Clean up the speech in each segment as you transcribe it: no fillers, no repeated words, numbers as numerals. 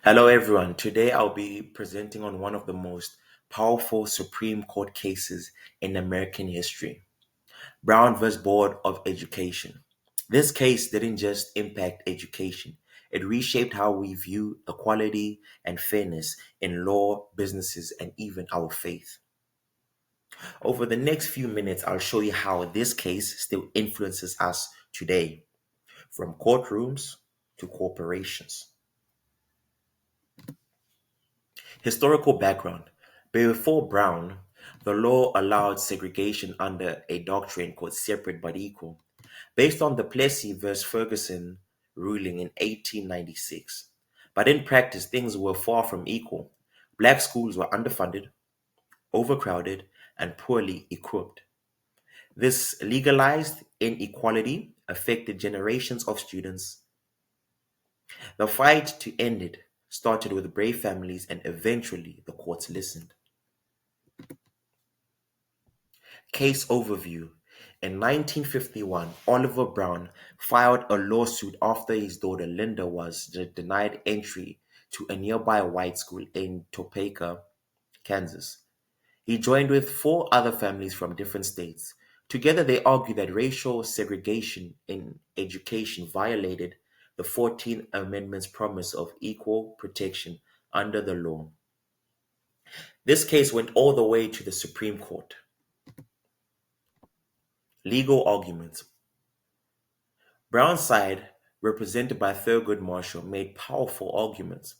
Hello, everyone. Today I'll be presenting on one of the most powerful Supreme Court cases in American history, Brown vs. Board of Education. This case didn't just impact education, it reshaped how we view equality and fairness in law, businesses, and even our faith. Over the next few minutes, I'll show you how this case still influences us today, from courtrooms to corporations. Historical background. Before Brown, the law allowed segregation under a doctrine called separate but equal, based on the Plessy vs. Ferguson ruling in 1896. But in practice, things were far from equal. Black schools were underfunded, overcrowded, and poorly equipped. This legalized inequality affected generations of students. The fight to end it started with brave families, and eventually the courts listened. Case overview. In 1951, Oliver Brown filed a lawsuit after his daughter Linda was denied entry to a nearby white school in Topeka, Kansas. He joined with four other families from different states. Together, they argued that racial segregation in education violated the 14th Amendment's promise of equal protection under the law. This case went all the way to the Supreme Court. Legal arguments. Brown's side, represented by Thurgood Marshall, made powerful arguments,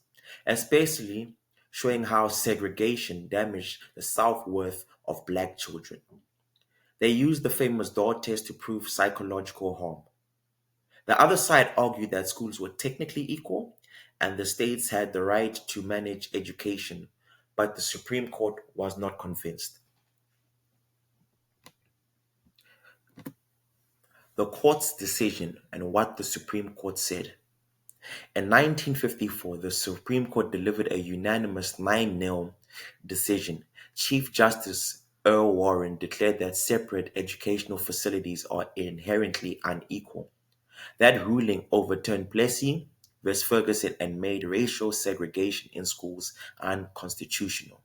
especially showing how segregation damaged the self-worth of black children. They used the famous Dawes test to prove psychological harm. The other side argued that schools were technically equal and the states had the right to manage education, but the Supreme Court was not convinced. The court's decision and what the Supreme Court said. In 1954, the Supreme Court delivered a unanimous 9-0 decision. Chief Justice Earl Warren declared that separate educational facilities are inherently unequal. That ruling overturned Plessy vs. Ferguson and made racial segregation in schools unconstitutional.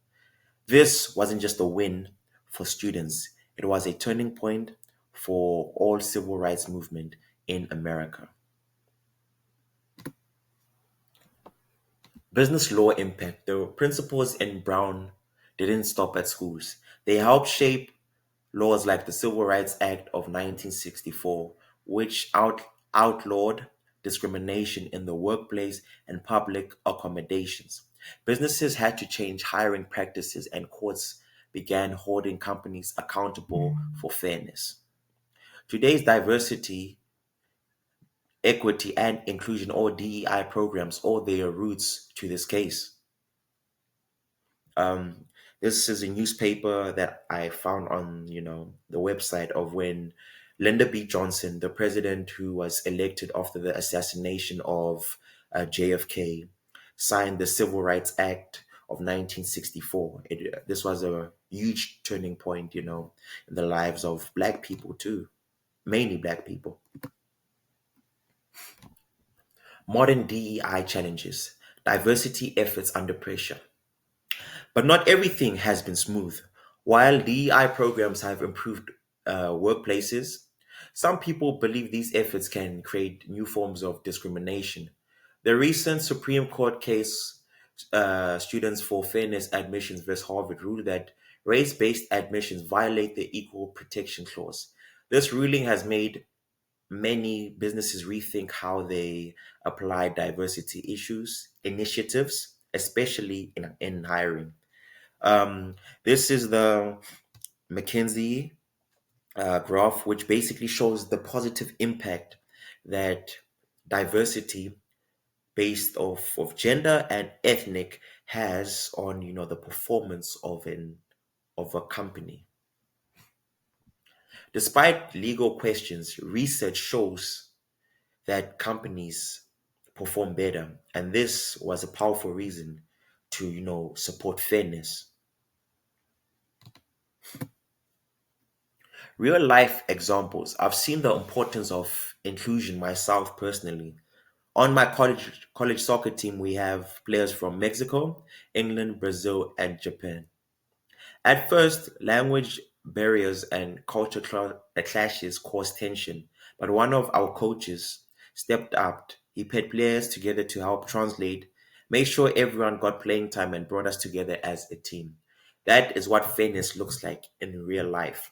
This wasn't just a win for students, it was a turning point for all civil rights movement in America. Business law impact. The principles in Brown didn't stop at schools. They helped shape laws like the Civil Rights Act of 1964, which outlawed discrimination in the workplace and public accommodations. Businesses had to change hiring practices, and courts began holding companies accountable for fairness. Today's diversity, equity, and inclusion, or DEI programs, owe their roots to this case. Um, this is a newspaper that I found on, the website of when Lyndon B. Johnson, the president who was elected after the assassination of JFK, signed the Civil Rights Act of 1964. This was a huge turning point, in the lives of Black people too, mainly Black people. Modern DEI challenges, diversity efforts under pressure. But not everything has been smooth. While DEI programs have improved workplaces, some people believe these efforts can create new forms of discrimination. The recent Supreme Court case, Students for Fairness Admissions vs. Harvard, ruled that race based admissions violate the Equal Protection Clause. This ruling has made many businesses rethink how they apply diversity initiatives, especially in hiring. This is the McKinsey graph, which basically shows the positive impact that diversity based off of gender and ethnic has on the performance of a company. Despite legal questions, research shows that companies perform better, and this was a powerful reason to support fairness. Real life examples. I've seen the importance of inclusion myself personally. On my college soccer team, we have players from Mexico, England, Brazil, and Japan. At first, language barriers and clashes caused tension, but one of our coaches stepped up. He paired players together to help translate, made sure everyone got playing time, and brought us together as a team. That is what fairness looks like in real life.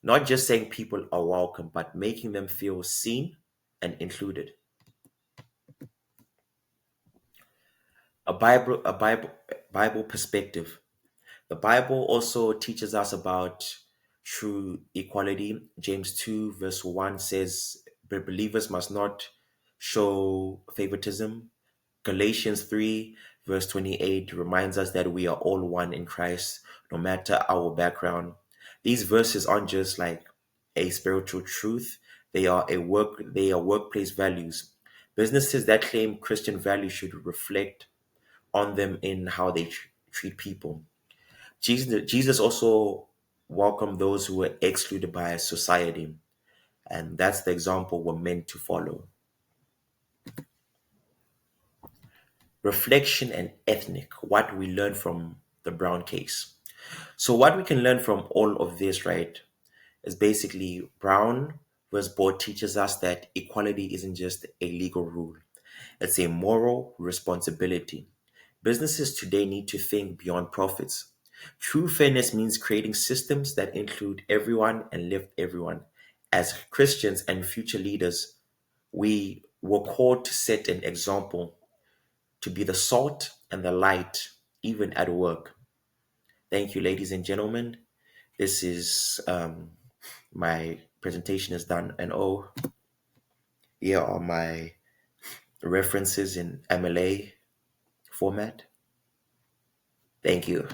Not just saying people are welcome, but making them feel seen and included. A Bible perspective. The Bible also teaches us about true equality. James 2, verse 1 says, Believers must not show favoritism. Galatians 3, verse 28 reminds us that we are all one in Christ, no matter our background. These verses aren't just like a spiritual truth, they are workplace values. Businesses that claim Christian values should reflect on them in how they treat people. Jesus also welcomed those who were excluded by society, and that's the example we're meant to follow. Reflection and ethnic, what we learn from the Brown case. So, what we can learn from all of this, right, is basically Brown versus Board teaches us that equality isn't just a legal rule, it's a moral responsibility. Businesses today need to think beyond profits. True fairness means creating systems that include everyone and lift everyone. As Christians and future leaders, we were called to set an example, to be the salt and the light, even at work. Thank you, ladies and gentlemen. This is my presentation is done, and oh, here are my references in MLA format. Thank you.